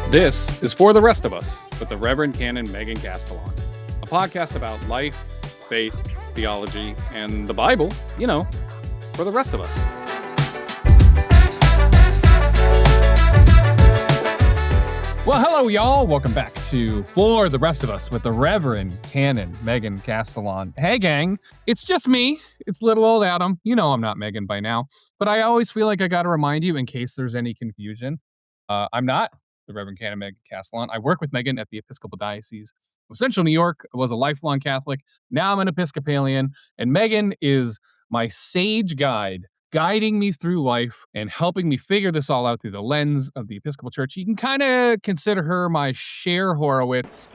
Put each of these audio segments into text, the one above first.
This is For the Rest of Us with the Reverend Canon Megan Castellan, a podcast about life, faith, theology, and the Bible, for the rest of us. Well, hello, y'all. Welcome back to For the Rest of Us with the Reverend Canon Megan Castellan. Hey, gang. It's just me. It's little old Adam. You know I'm not Megan by now, but I always feel like I got to remind you in case there's any confusion. I'm not the Reverend Canon Megan Castellan. I work with Megan at the Episcopal Diocese of Central New York. I was a lifelong Catholic. Now I'm an Episcopalian, and Megan is my sage guide, guiding me through life and helping me figure this all out through the lens of the Episcopal Church. You can kind of consider her my Cher Horowitz.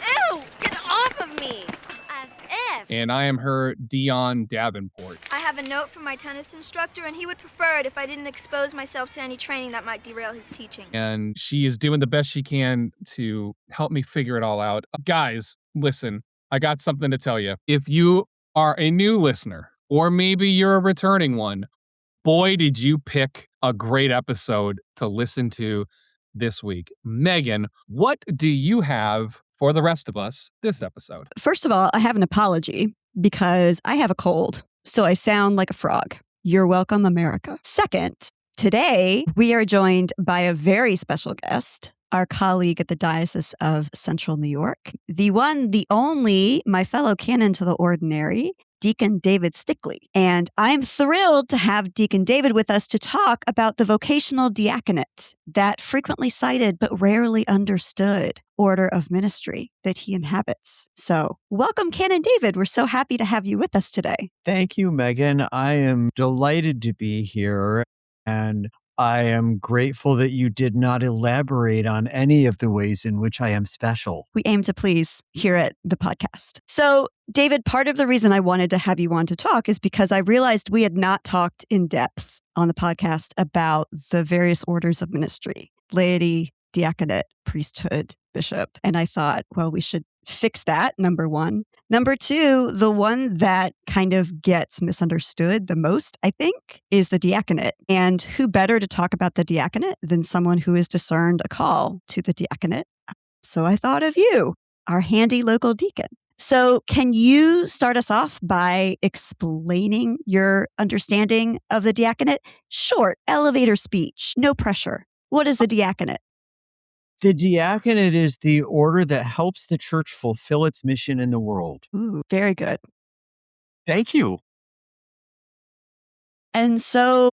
Ew! Get off of me! As if! And I am her Dion Davenport. I have a note from my tennis instructor, and he would prefer it if I didn't expose myself to any training that might derail his teaching. And she is doing the best she can to help me figure it all out. Guys, listen, I got something to tell you. If you are a new listener, or maybe you're a returning one, boy, did you pick a great episode to listen to this week. Megan, what do you have for the rest of us this episode? First of all, I have an apology because I have a cold, so I sound like a frog. You're welcome, America. Second, today we are joined by a very special guest, our colleague at the Diocese of Central New York, the one, the only, my fellow canon to the ordinary, Deacon David Stickley. And I'm thrilled to have Deacon David with us to talk about the Vocational Diaconate, that frequently cited but rarely understood order of ministry that he inhabits. So welcome, Canon David. We're so happy to have you with us today. Thank you, Megan. I am delighted to be here, and I am grateful that you did not elaborate on any of the ways in which I am special. We aim to please here at the podcast. So, David, part of the reason I wanted to have you on to talk is because I realized we had not talked in depth on the podcast about the various orders of ministry, laity, diaconate, priesthood, bishop. And I thought, well, we should fix that, number one. Number two, the one that kind of gets misunderstood the most, I think, is the diaconate. And who better to talk about the diaconate than someone who has discerned a call to the diaconate? So I thought of you, our handy local deacon. So can you start us off by explaining your understanding of the diaconate? Short, elevator speech, no pressure. What is the diaconate? The diaconate is the order that helps the church fulfill its mission in the world. Ooh, very good. Thank you. And so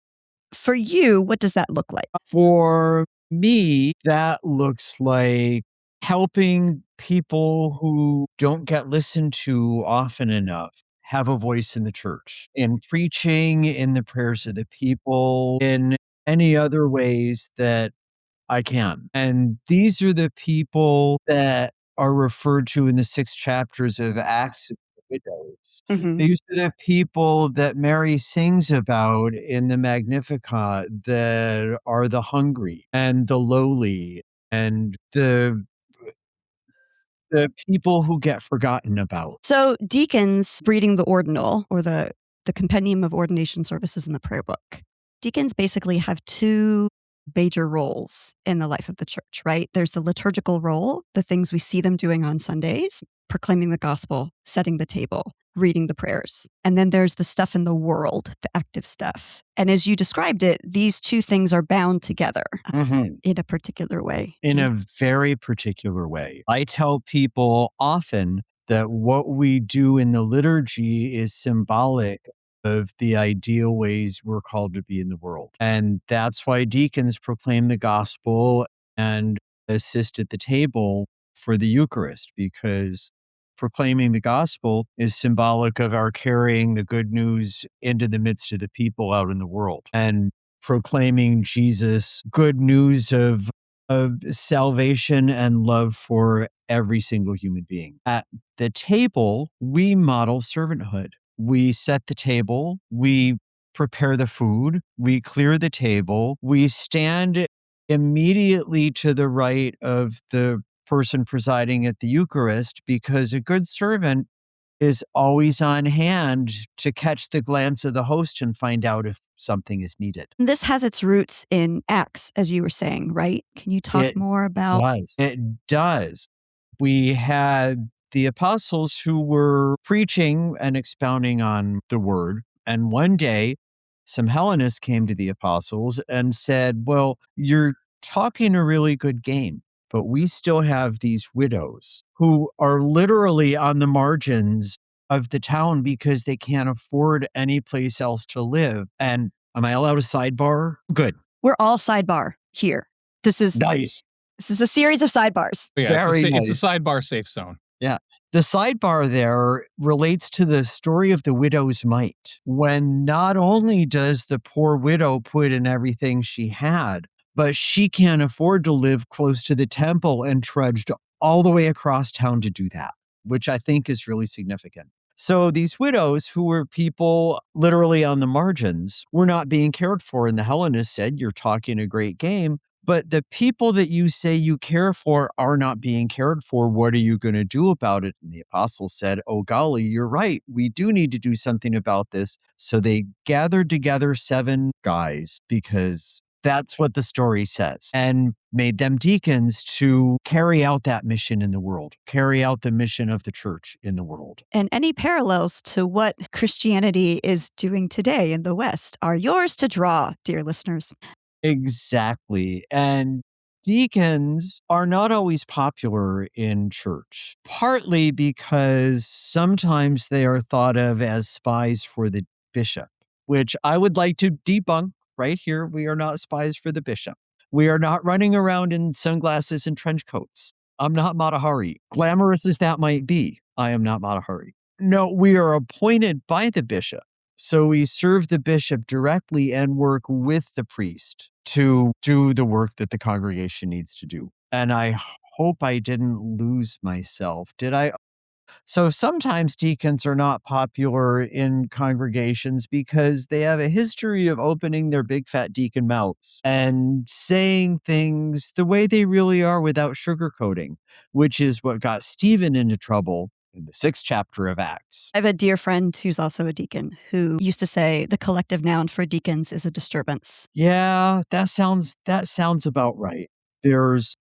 for you, what does that look like? For me, that looks like helping people who don't get listened to often enough have a voice in the church, in preaching, in the prayers of the people, in any other ways that I can. And these are the people that are referred to in the 6 chapters of Acts of the Widows. Mm-hmm. These are the people that Mary sings about in the Magnificat, that are the hungry and the lowly and the people who get forgotten about. So deacons reading the ordinal or the compendium of ordination services in the prayer book, deacons basically have 2 major roles in the life of the church, right? There's the liturgical role, the things we see them doing on Sundays, proclaiming the gospel, setting the table, reading the prayers. And then there's the stuff in the world, the active stuff. And as you described it, these 2 things are bound together in a particular way. In a very particular way. I tell people often that what we do in the liturgy is symbolic of the ideal ways we're called to be in the world. And that's why deacons proclaim the gospel and assist at the table for the Eucharist, because proclaiming the gospel is symbolic of our carrying the good news into the midst of the people out in the world, and proclaiming Jesus' good news of salvation and love for every single human being. At the table, we model servanthood. We set the table, we prepare the food, we clear the table, we stand immediately to the right of the person presiding at the Eucharist, because a good servant is always on hand to catch the glance of the host and find out if something is needed. This has its roots in Acts, as you were saying, right? Can you talk It more about? does. It does. We had the apostles who were preaching and expounding on the word. And one day, some Hellenists came to the apostles and said, well, you're talking a really good game, but we still have these widows who are literally on the margins of the town because they can't afford any place else to live. And am I allowed a sidebar? Good. We're all sidebar here. This is Nice. This is a series of sidebars. Yeah, Very it's a nice. sidebar safe zone. Yeah. The sidebar there relates to the story of the widow's mite, when not only does the poor widow put in everything she had, but she can't afford to live close to the temple and trudged all the way across town to do that, which I think is really significant. So these widows, who were people literally on the margins, were not being cared for. And the Hellenists said, you're talking a great game, but the people that you say you care for are not being cared for. What are you going to do about it? And the apostles said, oh, golly, you're right. We do need to do something about this. So they gathered together 7 guys, because that's what the story says, and made them deacons to carry out that mission in the world, carry out the mission of the church in the world. And any parallels to what Christianity is doing today in the West are yours to draw, dear listeners. Exactly. And deacons are not always popular in church, partly because sometimes they are thought of as spies for the bishop, which I would like to debunk right here. We are not spies for the bishop. We are not running around in sunglasses and trench coats. I'm not Mata Hari. Glamorous as that might be, I am not Mata Hari. No, we are appointed by the bishop. So we serve the bishop directly and work with the priest to do the work that the congregation needs to do. And I hope I didn't lose myself. Did I? So sometimes deacons are not popular in congregations because they have a history of opening their big fat deacon mouths and saying things the way they really are without sugarcoating, which is what got Stephen into trouble in the 6th chapter of Acts. I have a dear friend who's also a deacon who used to say the collective noun for deacons is a disturbance. Yeah, that sounds about right. There's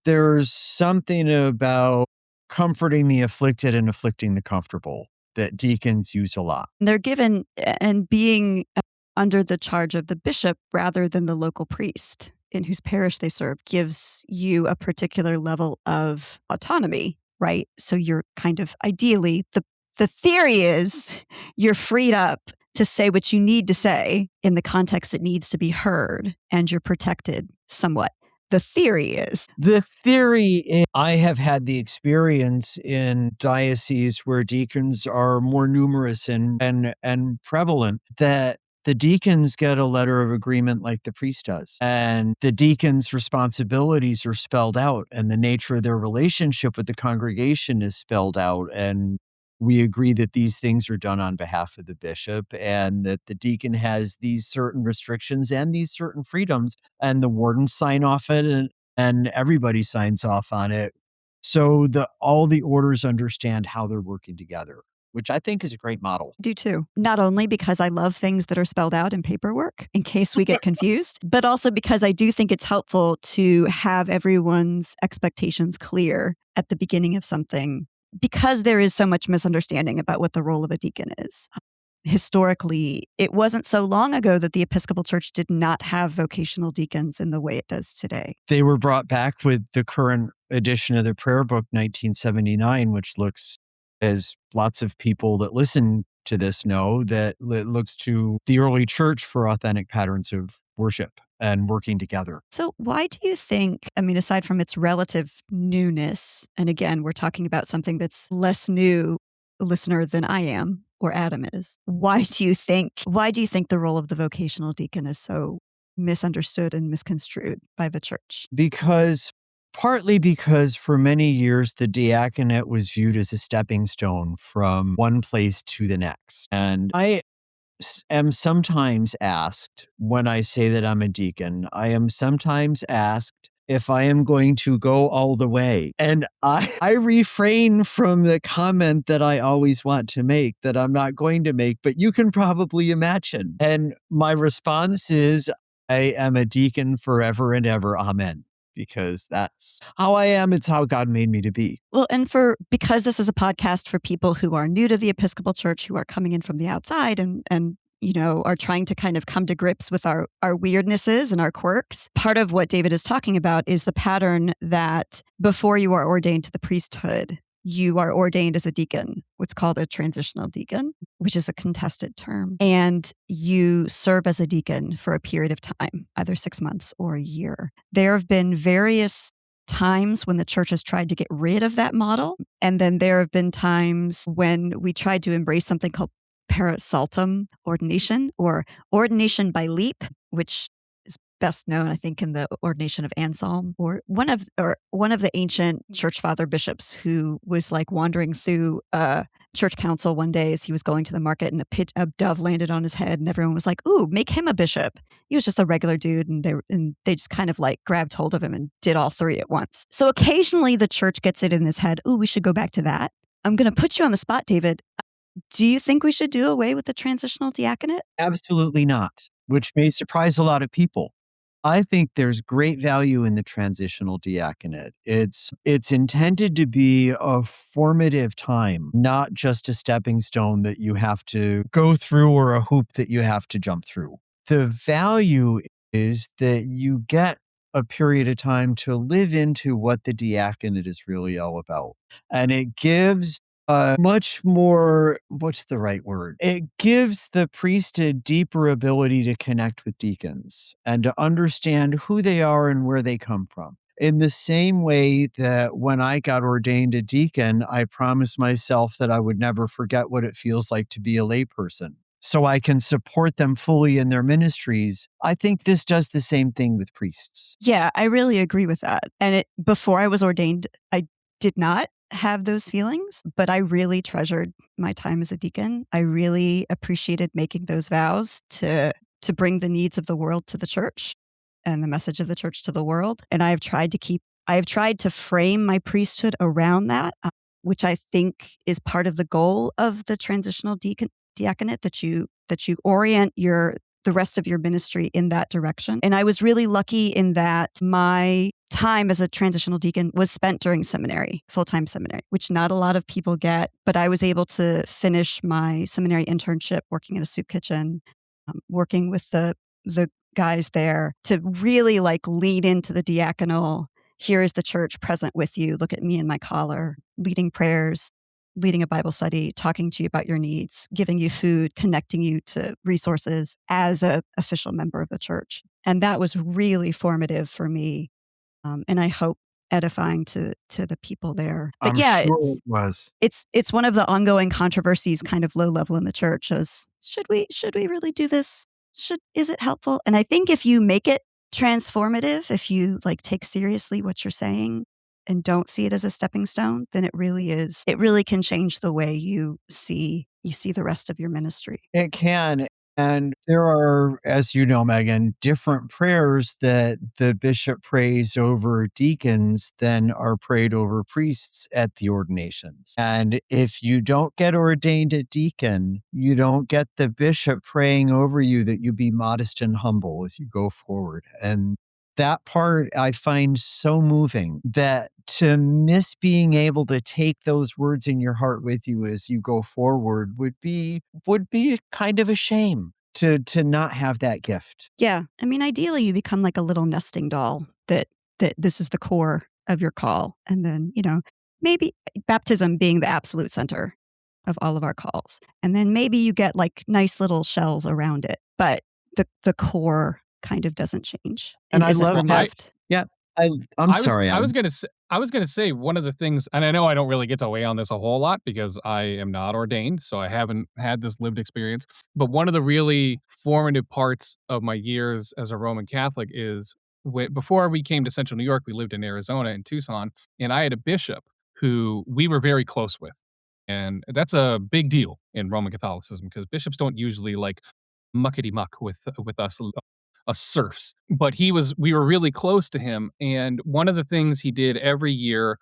something about comforting the afflicted and afflicting the comfortable that deacons use a lot. They're given and being under the charge of the bishop rather than the local priest in whose parish they serve gives you a particular level of autonomy, right? So you're kind of ideally, the theory is you're freed up to say what you need to say in the context it needs to be heard, and you're protected somewhat. The theory is. I have had the experience in dioceses where deacons are more numerous and prevalent, that the deacons get a letter of agreement like the priest does. And the deacons' responsibilities are spelled out, and the nature of their relationship with the congregation is spelled out. And we agree that these things are done on behalf of the bishop, and that the deacon has these certain restrictions and these certain freedoms, and the wardens sign off on it, and everybody signs off on it. So all the orders understand how they're working together, which I think is a great model. Do too. Not only because I love things that are spelled out in paperwork in case we get confused, but also because I do think it's helpful to have everyone's expectations clear at the beginning of something, because there is so much misunderstanding about what the role of a deacon is. Historically, it wasn't so long ago that the Episcopal Church did not have vocational deacons in the way it does today. They were brought back with the current edition of the prayer book, 1979, which looks, as lots of people that listen to this know, that it looks to the early church for authentic patterns of worship and working together. So why do you think, aside from its relative newness, and again, we're talking about something that's less new, listener, than I am or Adam is, why do you think the role of the vocational deacon is so misunderstood and misconstrued by the church? Partly because for many years, the diaconate was viewed as a stepping stone from one place to the next. And I am sometimes asked, when I say that I'm a deacon, I am sometimes asked if I am going to go all the way. And I refrain from the comment that I always want to make that I'm not going to make, but you can probably imagine. And my response is, I am a deacon forever and ever. Amen. Because that's how I am. It's how God made me to be. Well, and because this is a podcast for people who are new to the Episcopal Church, who are coming in from the outside and are trying to kind of come to grips with our weirdnesses and our quirks. Part of what David is talking about is the pattern that before you are ordained to the priesthood, you are ordained as a deacon, what's called a transitional deacon, which is a contested term. And you serve as a deacon for a period of time, either 6 months or a year. There have been various times when the church has tried to get rid of that model. And then there have been times when we tried to embrace something called parasaltum ordination or ordination by leap, which is best known, I think, in the ordination of Anselm, or one of the ancient church father bishops who was like wandering through church council one day as he was going to the market, and a dove landed on his head, and everyone was like, "Ooh, make him a bishop." He was just a regular dude, and they just kind of like grabbed hold of him and did all three at once. So occasionally the church gets it in his head, "Ooh, we should go back to that." I'm going to put you on the spot, David. Do you think we should do away with the transitional diaconate? Absolutely not, which may surprise a lot of people. I think there's great value in the transitional diaconate. It's intended to be a formative time, not just a stepping stone that you have to go through or a hoop that you have to jump through. The value is that you get a period of time to live into what the diaconate is really all about. And it gives much more, what's the right word? It gives the priest a deeper ability to connect with deacons and to understand who they are and where they come from. In the same way that when I got ordained a deacon, I promised myself that I would never forget what it feels like to be a layperson, so I can support them fully in their ministries. I think this does the same thing with priests. Yeah, I really agree with that. And before I was ordained, I did not have those feelings, but I really treasured my time as a deacon. I really appreciated making those vows to bring the needs of the world to the church and the message of the church to the world. And I have tried to frame my priesthood around that, which I think is part of the goal of the transitional diaconate, that you orient the rest of your ministry in that direction. And I was really lucky in that my time as a transitional deacon was spent during seminary, full-time seminary, which not a lot of people get, but I was able to finish my seminary internship working in a soup kitchen, working with the guys there to really like lead into the diaconal, here is the church present with you, look at me in my collar, leading prayers, leading a Bible study, talking to you about your needs, giving you food, connecting you to resources as an official member of the church. And that was really formative for me. And I hope edifying to the people there. But Sure it was. It's one of the ongoing controversies, kind of low level in the church, is should we really do this? Is it helpful? And I think if you make it transformative, if you like take seriously what you're saying and don't see it as a stepping stone, then it really can change the way you see the rest of your ministry. It can. And there are, as you know, Megan, different prayers that the bishop prays over deacons than are prayed over priests at the ordinations. And if you don't get ordained a deacon, you don't get the bishop praying over you that you be modest and humble as you go forward. And that part I find so moving, that to miss being able to take those words in your heart with you as you go forward would be kind of a shame to not have that gift. Yeah. I mean, ideally you become like a little nesting doll that this is the core of your call. And then, maybe baptism being the absolute center of all of our calls. And then maybe you get like nice little shells around it, but the core kind of doesn't change. And I love that. Yeah. I was gonna say one of the things, and I know I don't really get to weigh on this a whole lot because I am not ordained, so I haven't had this lived experience. But one of the really formative parts of my years as a Roman Catholic is before we came to Central New York, we lived in Arizona, in Tucson, and I had a bishop who we were very close with, and that's a big deal in Roman Catholicism because bishops don't usually like muckety muck with us us serfs. But we were really close to him. And one of the things he did every year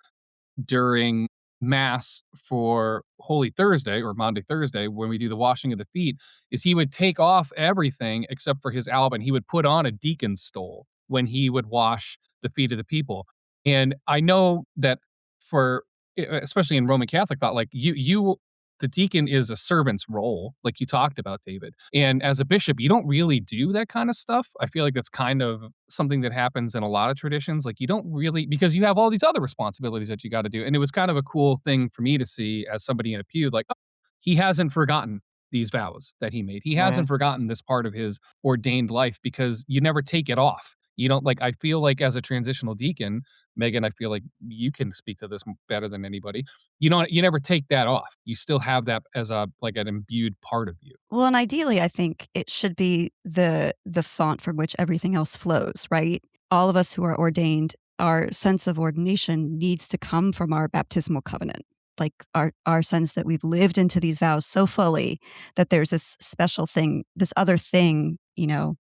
during Mass for Holy Thursday or Maundy Thursday, when we do the washing of the feet, is he would take off everything except for his alb, and he would put on a deacon's stole when he would wash the feet of the people. And I know that for, especially in Roman Catholic thought, like the deacon is a servant's role, like you talked about, David. And as a bishop, you don't really do that kind of stuff. I feel like that's kind of something that happens in a lot of traditions. Like you don't really, because you have all these other responsibilities that you got to do. And it was kind of a cool thing for me to see as somebody in a pew, like, oh, he hasn't forgotten these vows that he made. He hasn't forgotten this part of his ordained life, because you never take it off. You don't, like, I feel like as a transitional deacon, Megan, I feel like you can speak to this better than anybody. You never take that off. You still have that as like an imbued part of you. Well, and ideally, I think it should be the font from which everything else flows, right? All of us who are ordained, our sense of ordination needs to come from our baptismal covenant. Like our sense that we've lived into these vows so fully that there's this special thing, this other thing,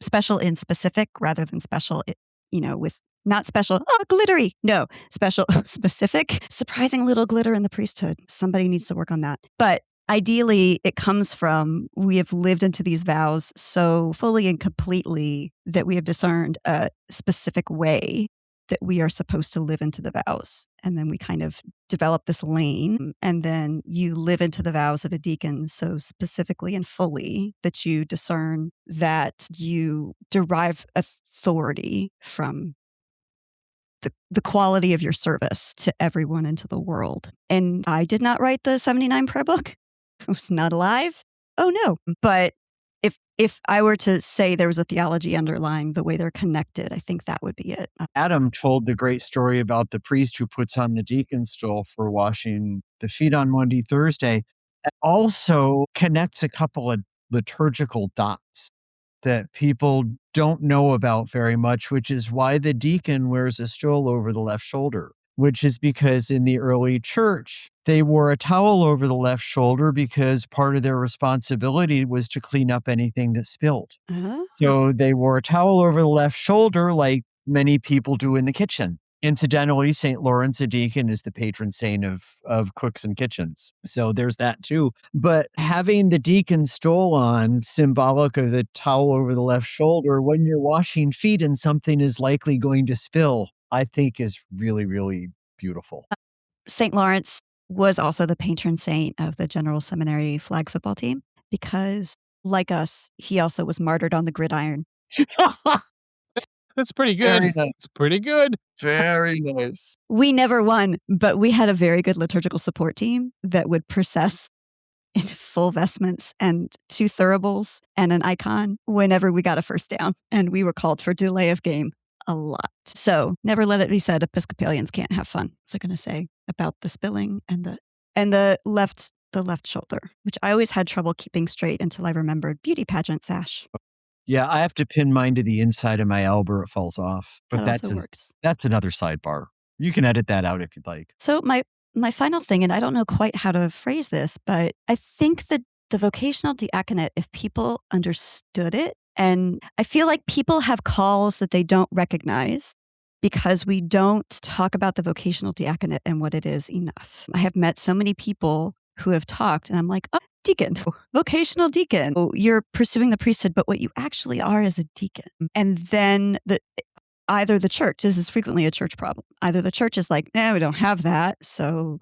special in specific rather than special, with not special, oh, glittery. No, special, specific, surprising little glitter in the priesthood. Somebody needs to work on that. But ideally, it comes from we have lived into these vows so fully and completely that we have discerned a specific way that we are supposed to live into the vows. And then we kind of develop this lane, and then you live into the vows of a deacon so specifically and fully that you discern that you derive authority from the quality of your service to everyone and to the world. And I did not write the 79 prayer book. I was not alive. Oh no. But if I were to say there was a theology underlying the way they're connected, I think that would be it. Adam told the great story about the priest who puts on the deacon's stole for washing the feet on Maundy Thursday. It also connects a couple of liturgical dots that people don't know about very much, which is why the deacon wears a stole over the left shoulder, which is because in the early church, they wore a towel over the left shoulder because part of their responsibility was to clean up anything that spilled. So they wore a towel over the left shoulder like many people do in the kitchen. Incidentally, St. Lawrence, a deacon, is the patron saint of cooks and kitchens. So there's that too. But having the deacon stole on, symbolic of the towel over the left shoulder, when you're washing feet and something is likely going to spill, I think is really, really beautiful. St. Lawrence was also the patron saint of the General Seminary flag football team because, like us, he also was martyred on the gridiron. That's pretty good. Very nice. It's pretty good. Very nice. We never won, but we had a very good liturgical support team that would process in full vestments and 2 thuribles and an icon whenever we got a first down. And we were called for delay of game a lot. So never let it be said Episcopalians can't have fun. What's I going to say about the spilling and the left shoulder, which I always had trouble keeping straight until I remembered beauty pageant sash. Yeah, I have to pin mine to the inside of my elbow or it falls off. But That also works. That's another sidebar. You can edit that out if you'd like. So my final thing, and I don't know quite how to phrase this, but I think that the vocational diaconate, if people understood it, and I feel like people have calls that they don't recognize because we don't talk about the vocational diaconate and what it is enough. I have met so many people who have talked, and I'm like, oh, deacon, vocational deacon. Oh, you're pursuing the priesthood, but what you actually are is a deacon. And then either the church, this is frequently a church problem, either the church is like, we don't have that, so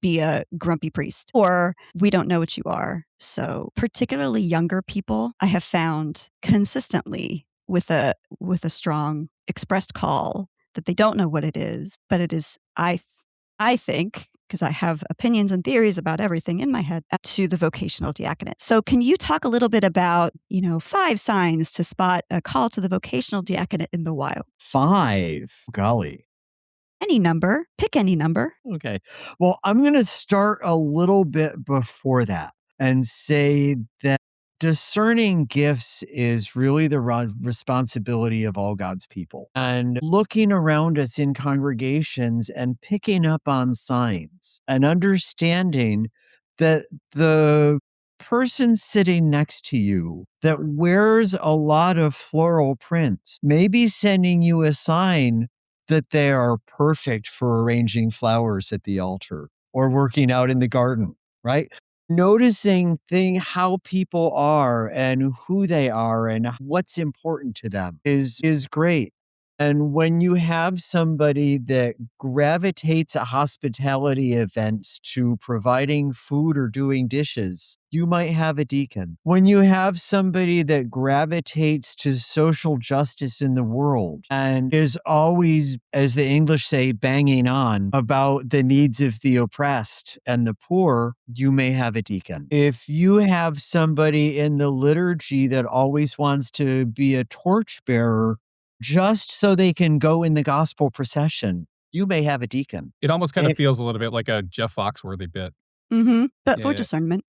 be a grumpy priest, or we don't know what you are. So particularly younger people, I have found consistently with a strong expressed call that they don't know what it is, but it is, I think, because I have opinions and theories about everything in my head, to the vocational diaconate. So can you talk a little bit about, 5 signs to spot a call to the vocational diaconate in the wild? 5? Golly. Any number. Pick any number. Okay. Well, I'm going to start a little bit before that and say that discerning gifts is really the responsibility of all God's people. And looking around us in congregations and picking up on signs and understanding that the person sitting next to you that wears a lot of floral prints may be sending you a sign that they are perfect for arranging flowers at the altar or working out in the garden, right? Noticing how people are and who they are and what's important to them is great. And when you have somebody that gravitates at hospitality events to providing food or doing dishes, you might have a deacon. When you have somebody that gravitates to social justice in the world and is always, as the English say, banging on about the needs of the oppressed and the poor, you may have a deacon. If you have somebody in the liturgy that always wants to be a torchbearer, just so they can go in the gospel procession, you may have a deacon. It almost kind of feels a little bit like a Jeff Foxworthy bit. But for discernment.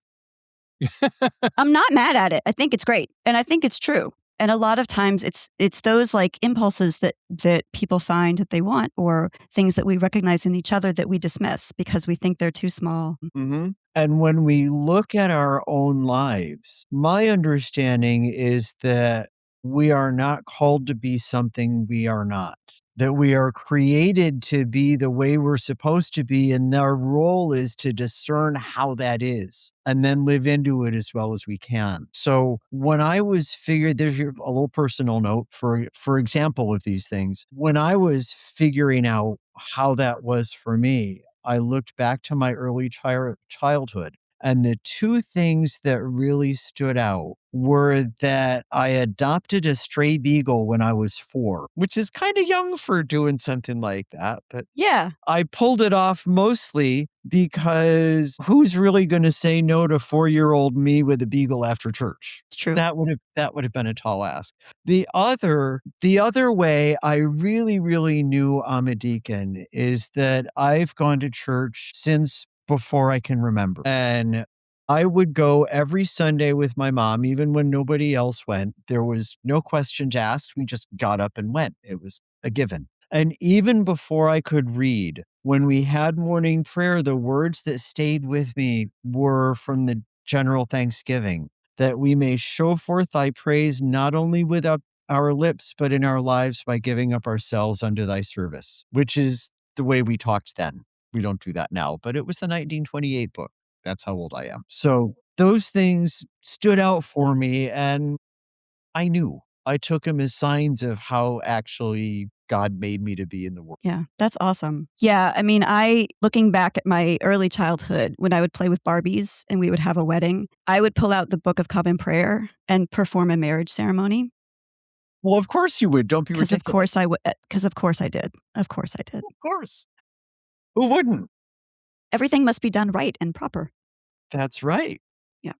I'm not mad at it. I think it's great. And I think it's true. And a lot of times it's those like impulses that people find that they want, or things that we recognize in each other that we dismiss because we think they're too small. Mm-hmm. And when we look at our own lives, my understanding is that we are not called to be something we are not, that we are created to be the way we're supposed to be. And our role is to discern how that is and then live into it as well as we can. So when I was there's a little personal note for example of these things. When I was figuring out how that was for me, I looked back to my early childhood. And the two things that really stood out were that I adopted a stray beagle when I was 4, which is kind of young for doing something like that. But yeah, I pulled it off mostly because who's really going to say no to 4-year-old me with a beagle after church? It's true. That would have been a tall ask. The other way I really, really knew I'm a deacon is that I've gone to church since before I can remember. And I would go every Sunday with my mom, even when nobody else went. There was no questions asked. We just got up and went. It was a given. And even before I could read, when we had morning prayer, the words that stayed with me were from the general thanksgiving, that we may show forth thy praise not only with our lips, but in our lives by giving up ourselves unto thy service, which is the way we talked then. We don't do that now, but it was the 1928 book. That's how old I am. So those things stood out for me, and I knew. I took them as signs of how actually God made me to be in the world. Yeah, that's awesome. Yeah, I mean, looking back at my early childhood, when I would play with Barbies and we would have a wedding, I would pull out the Book of Common Prayer and perform a marriage ceremony. Well, of course you would. Don't be ridiculous. Because of course I would. Because of course I did. Of course I did. Of course. Who wouldn't? Everything must be done right and proper. That's right. Yeah.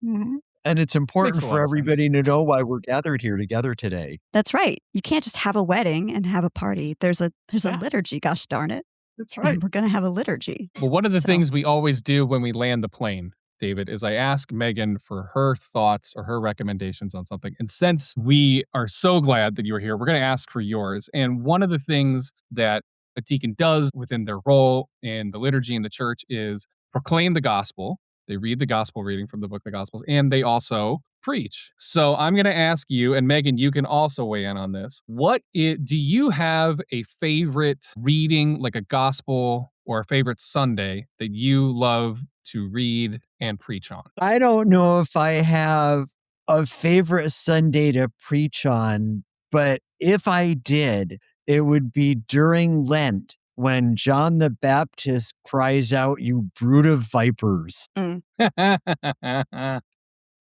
Mm-hmm. And it's important for everybody to know why we're gathered here together today. That's right. You can't just have a wedding and have a party. There's a liturgy, gosh darn it. That's right. And we're going to have a liturgy. Well, one of the things we always do when we land the plane, David, is I ask Megan for her thoughts or her recommendations on something. And since we are so glad that you are here, we're going to ask for yours. And one of the things that a deacon does within their role in the liturgy in the church is proclaim the gospel. They read the gospel reading from the book of the Gospels, and they also preach. So I'm going to ask you, and Megan, you can also weigh in on this. Do you have a favorite reading, like a gospel or a favorite Sunday that you love to read and preach on? I don't know if I have a favorite Sunday to preach on, but if I did, it would be during Lent when John the Baptist cries out, "You brood of vipers." Mm.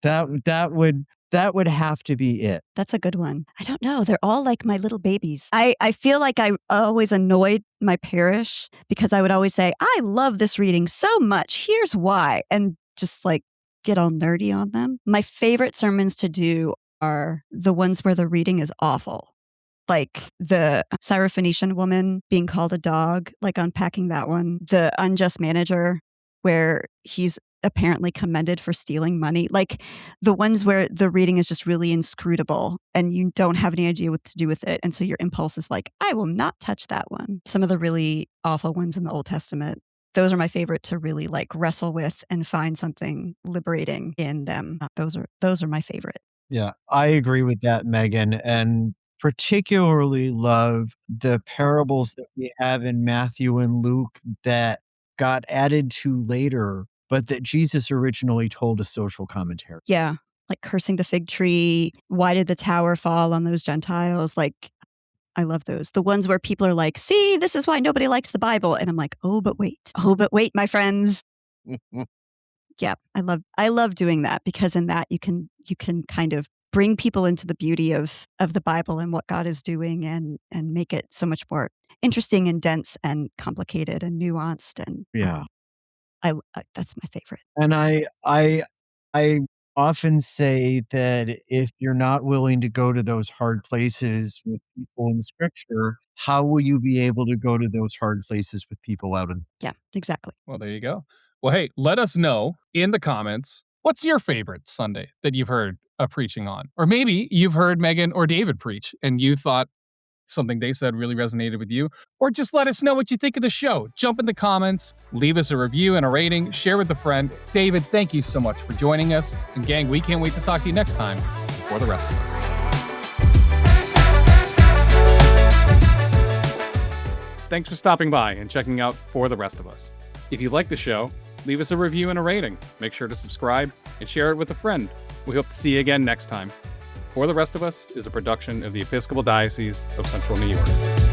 That would have to be it. That's a good one. I don't know. They're all like my little babies. I feel like I always annoyed my parish because I would always say, I love this reading so much. Here's why. And just like get all nerdy on them. My favorite sermons to do are the ones where the reading is awful. Like the Syrophoenician woman being called a dog, like unpacking that one. The unjust manager, where he's apparently commended for stealing money. Like the ones where the reading is just really inscrutable and you don't have any idea what to do with it. And so your impulse is like, I will not touch that one. Some of the really awful ones in the Old Testament, those are my favorite to really like wrestle with and find something liberating in them. Those are my favorite. Yeah, I agree with that, Megan, and particularly love the parables that we have in Matthew and Luke that got added to later, but that Jesus originally told a social commentary. Yeah, like cursing the fig tree. Why did the tower fall on those Gentiles? Like, I love those. The ones where people are like, see, this is why nobody likes the Bible. And I'm like, oh, but wait, my friends. Yeah, I love doing that, because in that you can kind of bring people into the beauty of the Bible and what God is doing, and make it so much more interesting and dense and complicated and nuanced. And Yeah. I that's my favorite. And I often say that if you're not willing to go to those hard places with people in Scripture, how will you be able to go to those hard places with people out in? Yeah, exactly. Well, there you go. Well, hey, let us know in the comments, what's your favorite Sunday that you've heard a preaching on? Or maybe you've heard Megan or David preach and you thought something they said really resonated with you. Or just let us know what you think of the show. Jump in the comments, leave us a review and a rating, share with a friend. David, thank you so much for joining us. And gang, we can't wait to talk to you next time for the rest of us. Thanks for stopping by and checking out For the Rest of Us. If you like the show, leave us a review and a rating. Make sure to subscribe and share it with a friend. We hope to see you again next time. For the Rest of Us is a production of the Episcopal Diocese of Central New York.